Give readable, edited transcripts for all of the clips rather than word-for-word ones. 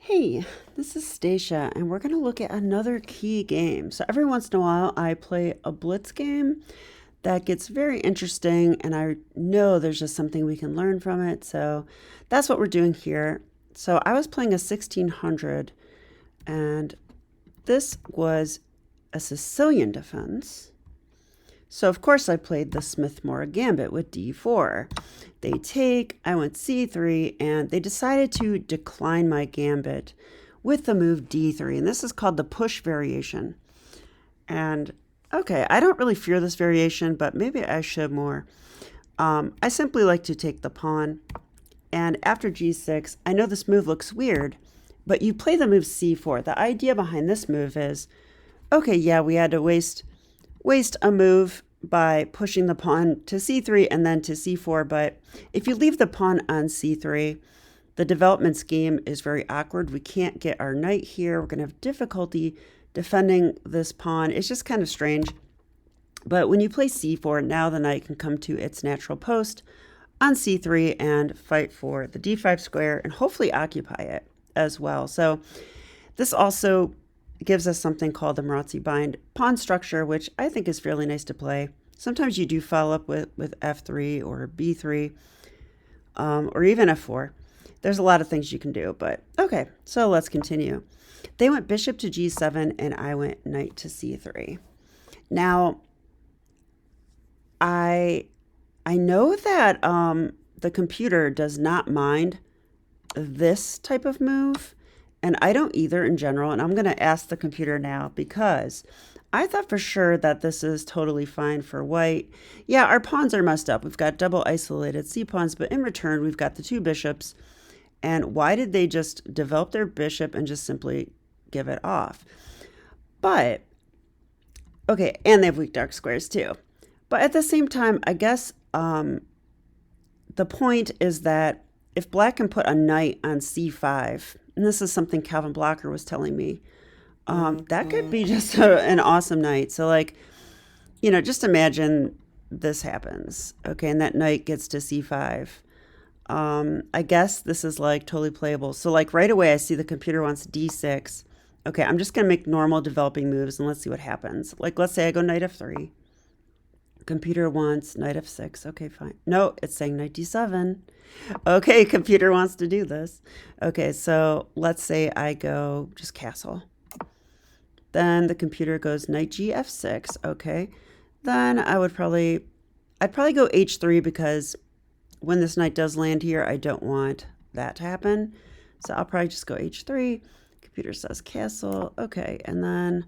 Hey, this is Stacia, and we're going to look at another key game. So, every once in a while, I play a blitz game that gets very interesting, and I know there's just something we can learn from it. So, that's what we're doing here. So, I was playing a 1600, and this was a Sicilian defense. So, of course, I played the Smith-Morra gambit with d4. They take, I went c3, and they decided to decline my gambit with the move d3. And this is called the push variation. And, okay, I don't really fear this variation, but maybe I should more. I simply like to take the pawn. And after g6, I know this move looks weird, but you play the move c4. The idea behind this move is, okay, yeah, we had to waste a move by pushing the pawn to c3 and then to c4. But if you leave the pawn on c3, the development scheme is very awkward. We can't get our knight here. We're going to have difficulty defending this pawn. It's just kind of strange. But when you play c4, now the knight can come to its natural post on c3 and fight for the d5 square and hopefully occupy it as well. So this also gives us something called the Marazzi bind pawn structure, which I think is fairly nice to play. Sometimes you do follow up with f3 or b3 or even f4. There's a lot of things you can do, but okay, so let's continue. They went bishop to g7 and I went knight to c3. Now, I know that the computer does not mind this type of move. And I don't either in general. And I'm going to ask the computer now because I thought for sure that this is totally fine for white. Yeah, our pawns are messed up. We've got double isolated c-pawns, but in return, we've got the two bishops. And why did they just develop their bishop and just simply give it off? But, okay, and they have weak dark squares too. But at the same time, I guess the point is that if black can put a knight on c5, and this is something Calvin Blocker was telling me, that could be just an awesome night. So, like, just imagine this happens, okay, and that knight gets to c5. I guess this is, like, totally playable. So, like, right away I see the computer wants d6. Okay, I'm just going to make normal developing moves, and let's see what happens. Like, let's say I go knight f3. Computer wants knight f6. Okay, fine. No, it's saying knight d7. Okay, computer wants to do this. Okay, so let's say I go just castle. Then the computer goes knight g f6. Okay, then I'd probably go h3 because when this knight does land here, I don't want that to happen. So I'll probably just go h3. Computer says castle. Okay, and then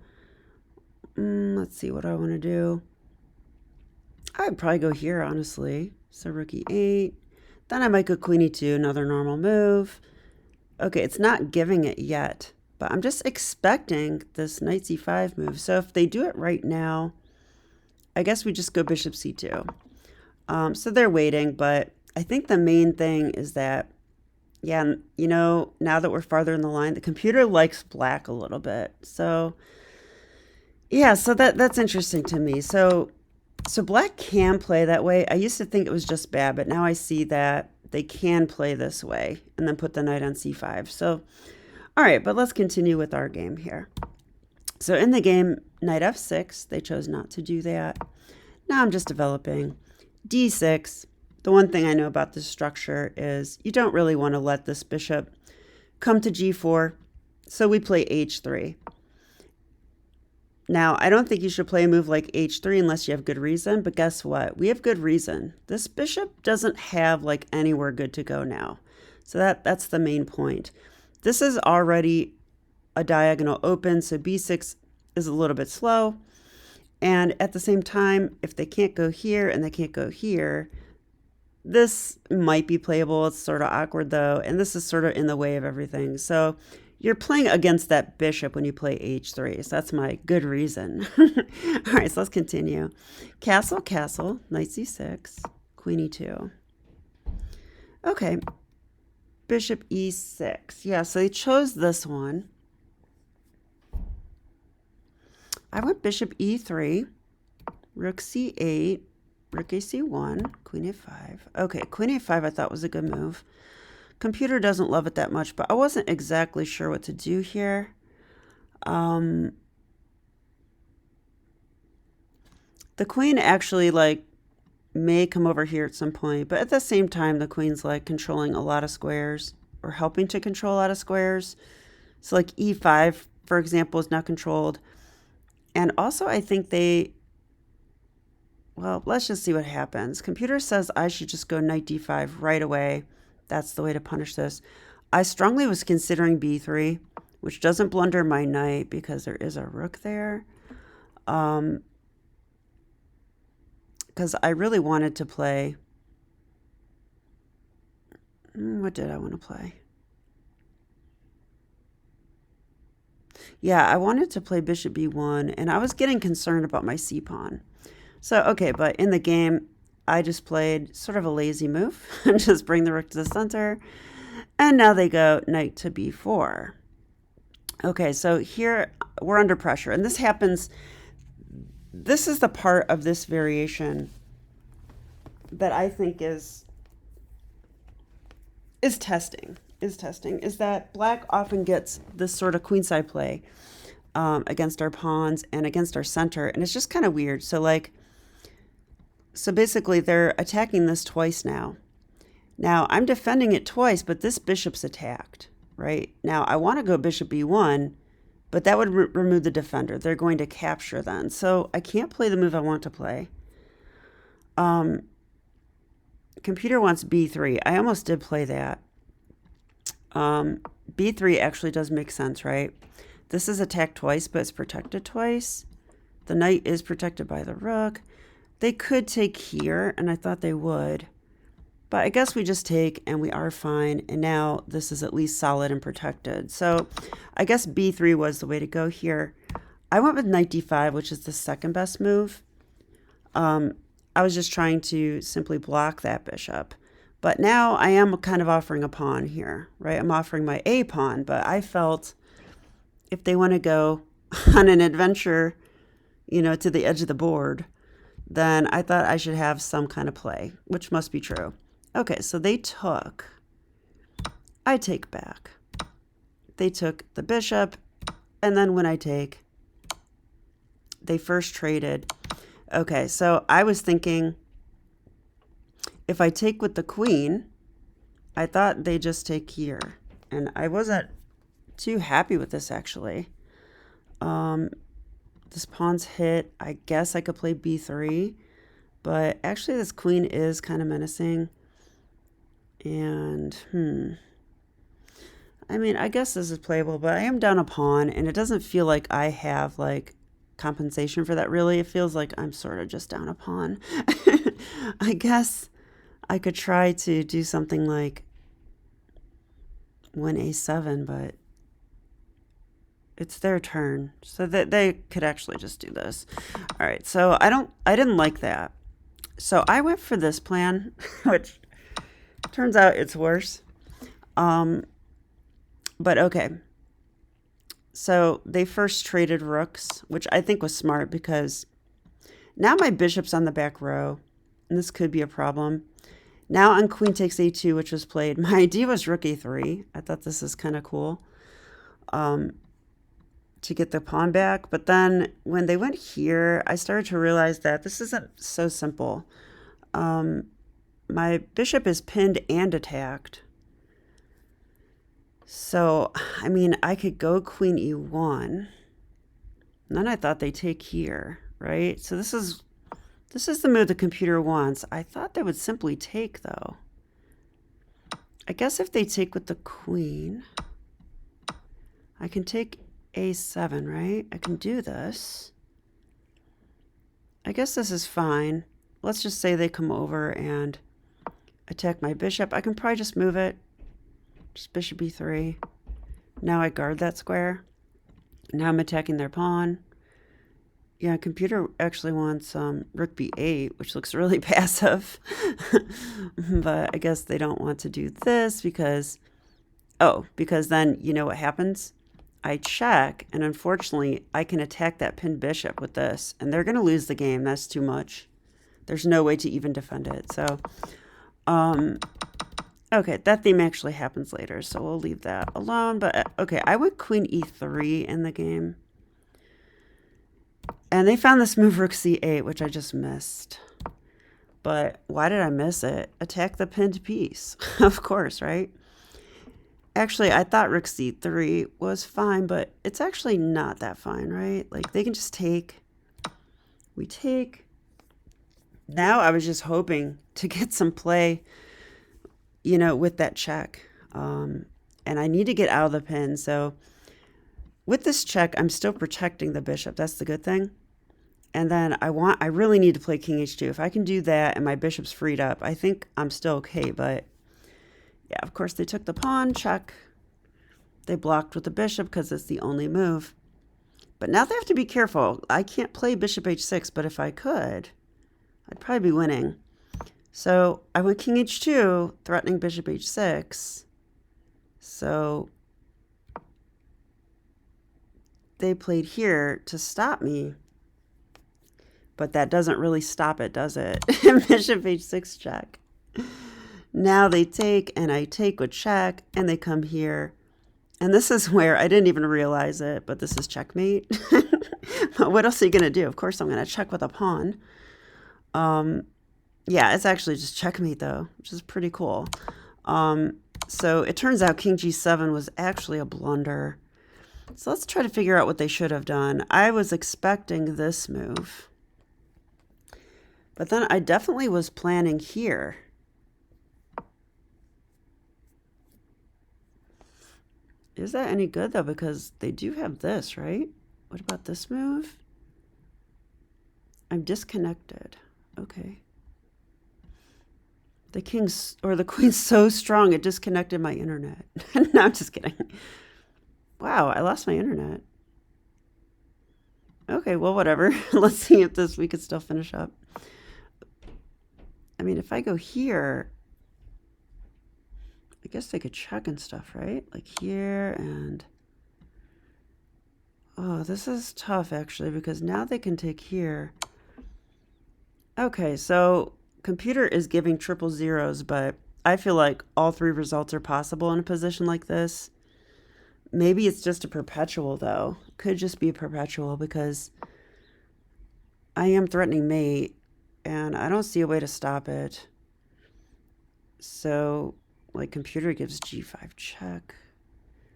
let's see what I want to do. I'd probably go here, honestly. So rook e8. Then I might go queen e2, another normal move. Okay, it's not giving it yet, but I'm just expecting this knight c5 move. So if they do it right now, I guess we just go bishop c2. So they're waiting, but I think the main thing is that, yeah, now that we're farther in the line, the computer likes black a little bit. So, yeah, so that's interesting to me. So black can play that way. I used to think it was just bad, but now I see that they can play this way and then put the knight on c5. So, all right, but let's continue with our game here. So in the game, knight f6, they chose not to do that. Now I'm just developing d6. The one thing I know about this structure is you don't really want to let this bishop come to g4. So we play h3. Now, I don't think you should play a move like h3 unless you have good reason, but guess what? We have good reason. This bishop doesn't have like anywhere good to go now. So that's the main point. This is already a diagonal open, so b6 is a little bit slow. And at the same time, if they can't go here and they can't go here, this might be playable. It's sort of awkward though, and this is sort of in the way of everything. So you're playing against that bishop when you play h3, so that's my good reason. All right, so let's continue. Castle, castle, knight c6, queen e2. Okay, bishop e6. Yeah, so they chose this one. I went bishop e3, rook c8, rook a c1, queen a5. Okay, queen a5 I thought was a good move. Computer doesn't love it that much, but I wasn't exactly sure what to do here. The queen actually like may come over here at some point, but at the same time, the queen's like controlling a lot of squares or helping to control a lot of squares. So like e5, for example, is not controlled. And also I think well, let's just see what happens. Computer says I should just go knight d5 right away. That's the way to punish this. I strongly was considering b3, which doesn't blunder my knight because there is a rook there. Because I really wanted to play. What did I want to play? Yeah, I wanted to play bishop b1, and I was getting concerned about my c-pawn. So, okay, but in the game, I just played sort of a lazy move and just bring the rook to the center. And now they go knight to b4. Okay, so here we're under pressure, and this happens. This is the part of this variation that I think is testing, is that black often gets this sort of queenside play against our pawns and against our center, and it's just kind of weird. So basically they're attacking this twice now. Now I'm defending it twice, but this bishop's attacked, right? Now I want to go bishop b1, but that would remove the defender. They're going to capture then. So I can't play the move I want to play. Computer wants b3. I almost did play that. b3 actually does make sense, right? This is attacked twice, but it's protected twice. The knight is protected by the rook. They could take here, and I thought they would. But I guess we just take, and we are fine. And now this is at least solid and protected. So I guess b3 was the way to go here. I went with knight d5, which is the second best move. I was just trying to simply block that bishop. But now I am kind of offering a pawn here, right? I'm offering my a pawn, but I felt if they want to go on an adventure, to the edge of the board, then I thought I should have some kind of play, which must be true. Okay, so they took. I take back. They took the bishop, and then when I take, they first traded. Okay, so I was thinking if I take with the queen, I thought they just take here. And I wasn't too happy with this, actually. This pawn's hit. I guess I could play b3. But actually, this queen is kind of menacing. And, I mean, I guess this is playable, but I am down a pawn, and it doesn't feel like I have, compensation for that, really. It feels like I'm sort of just down a pawn. I guess I could try to do something like win a7, but it's their turn, so that they could actually just do this. All right, so I didn't like that. So I went for this plan, which turns out it's worse. But okay. So they first traded rooks, which I think was smart because now my bishop's on the back row, and this could be a problem. Now on queen takes a2, which was played. My idea was rook a3. I thought this is kind of cool to get the pawn back. But then when they went here, I started to realize that this isn't so simple. My bishop is pinned and attacked. So, I mean, I could go queen e1. And then I thought they take here, right? So this is the move the computer wants. I thought they would simply take, though. I guess if they take with the queen, I can take a7, right? I can do this. I guess this is fine. Let's just say they come over and attack my bishop. I can probably just move it. Just bishop e3. Now I guard that square. Now I'm attacking their pawn. Yeah, computer actually wants rook b8, which looks really passive. But I guess they don't want to do this because then you know what happens? I check, and unfortunately, I can attack that pinned bishop with this, and they're going to lose the game. That's too much. There's no way to even defend it. So Okay, that theme actually happens later, so we'll leave that alone. But okay, I went queen e3 in the game. And they found this move rook c8, which I just missed. But why did I miss it? Attack the pinned piece. Of course, right? Actually, I thought rook c3 was fine, but it's actually not that fine, right? Like, they can just take. We take. Now I was just hoping to get some play, you know, with that check. And I need to get out of the pin. So with this check, I'm still protecting the bishop. That's the good thing. And then I really need to play king h2. If I can do that and my bishop's freed up, I think I'm still okay. But yeah, of course they took the pawn, check. They blocked with the bishop because it's the only move. But now they have to be careful. I can't play bishop h6, but if I could, I'd probably be winning. So I went king h2, threatening bishop h6. So they played here to stop me. But that doesn't really stop it, does it? Bishop h6 check. Now they take, and I take with check, and they come here. And this is where I didn't even realize it, but this is checkmate. What else are you going to do? Of course, I'm going to check with a pawn. Yeah, it's actually just checkmate, though, which is pretty cool. So it turns out king g7 was actually a blunder. So let's try to figure out what they should have done. I was expecting this move. But then I definitely was planning here. Is that any good, though? Because they do have this, right? What about this move? I'm disconnected. Okay. The king's or the queen's so strong it disconnected my internet. No, I'm just kidding. Wow, I lost my internet. Okay, well, whatever. Let's see if we could still finish up. I mean, if I go here, I guess they could check and stuff, right? Like here and... Oh, this is tough, actually, because now they can take here. Okay, so computer is giving triple zeros, but I feel like all three results are possible in a position like this. Maybe it's just a perpetual, though. Could just be a perpetual because I am threatening mate, and I don't see a way to stop it. So, like, computer gives g5 check.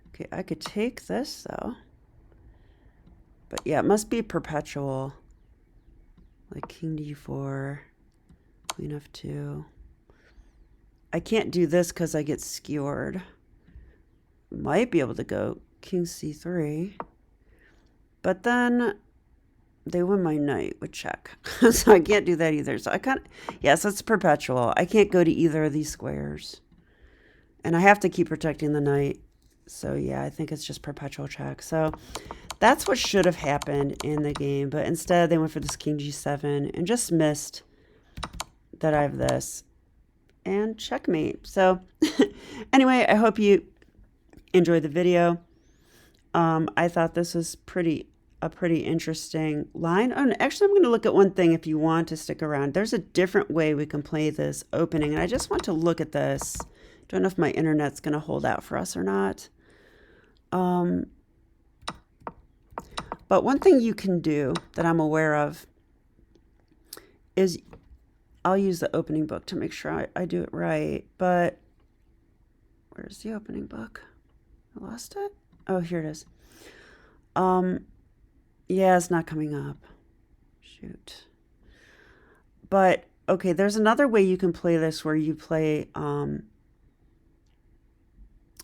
Okay, I could take this, though. But, yeah, it must be perpetual. Like, king d4, queen f2. I can't do this because I get skewered. Might be able to go king c3. But then they win my knight with check. So I can't do that either. So I can't... Yes, it's perpetual. I can't go to either of these squares. And I have to keep protecting the knight. So, yeah, I think it's just perpetual check. So that's what should have happened in the game. But instead, they went for this king g7 and just missed that I have this. And checkmate. So, anyway, I hope you enjoyed the video. I thought this was a pretty interesting line. Oh, actually, I'm going to look at one thing if you want to stick around. There's a different way we can play this opening, and I just want to look at this. Don't know if my internet's going to hold out for us or not. But one thing you can do that I'm aware of is I'll use the opening book to make sure I do it right. But where's the opening book? I lost it? Oh, here it is. Yeah, it's not coming up. Shoot. But, okay, there's another way you can play this where you play for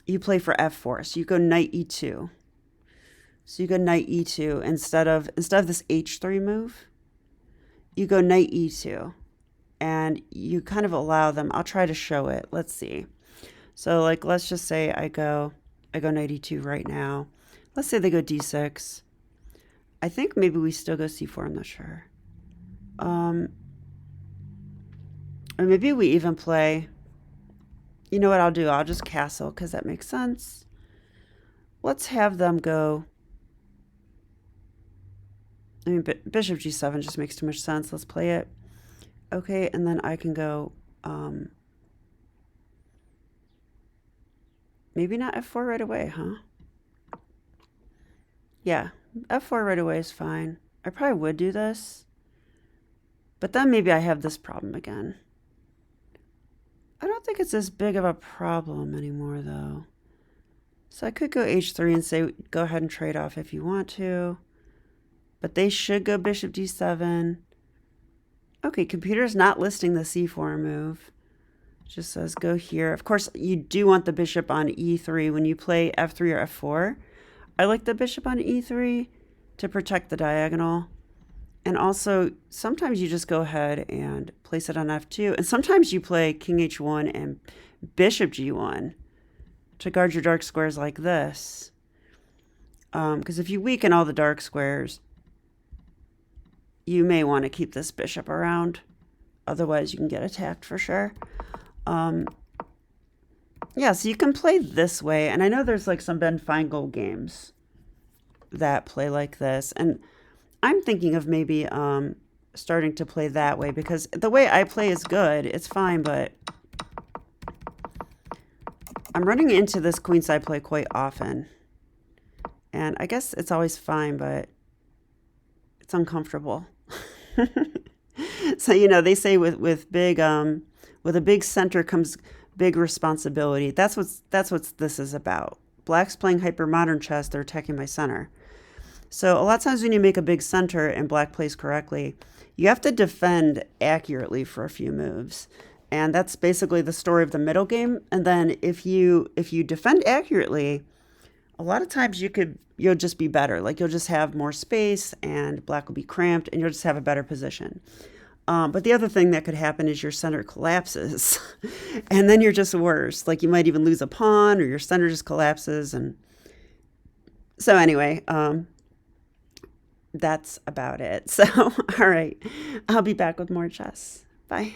f4. So you go knight e2. So you go knight e2 instead of this h3 move. You go knight e2. And you kind of allow them. I'll try to show it. Let's see. So, like, let's just say I go knight e2 right now. Let's say they go d6. I think maybe we still go c4. I'm not sure. Or maybe we even play... You know what I'll do? I'll just castle because that makes sense. Let's have them go... I mean, bishop g7 just makes too much sense. Let's play it. Okay, and then I can go... Maybe not f4 right away, huh? Yeah, f4 right away is fine. I probably would do this, but then maybe I have this problem again. I don't think it's as big of a problem anymore, though. So I could go h3 and say, go ahead and trade off if you want to. But they should go bishop d7. Okay, computer's not listing the c4 move. It just says go here. Of course, you do want the bishop on e3 when you play f3 or f4. I like the bishop on e3 to protect the diagonal. And also, sometimes you just go ahead and place it on f2. And sometimes you play king h1 and bishop g1 to guard your dark squares like this. Because if you weaken all the dark squares, you may want to keep this bishop around. Otherwise, you can get attacked for sure. Yeah, so you can play this way. And I know there's like some Ben Feingold games that play like this. And I'm thinking of maybe starting to play that way because the way I play is good. It's fine, but I'm running into this queenside play quite often. And I guess it's always fine, but it's uncomfortable. So, you know, they say with a big center comes big responsibility. That's what this is about. Black's playing hypermodern chess, they're attacking my center. So a lot of times when you make a big center and black plays correctly, you have to defend accurately for a few moves. And that's basically the story of the middle game. And then if you defend accurately, a lot of times you'll just be better. Like you'll just have more space and black will be cramped and you'll just have a better position. But the other thing that could happen is your center collapses and then you're just worse. Like you might even lose a pawn or your center just collapses. And so anyway, that's about it. So, all right, I'll be back with more chess. Bye.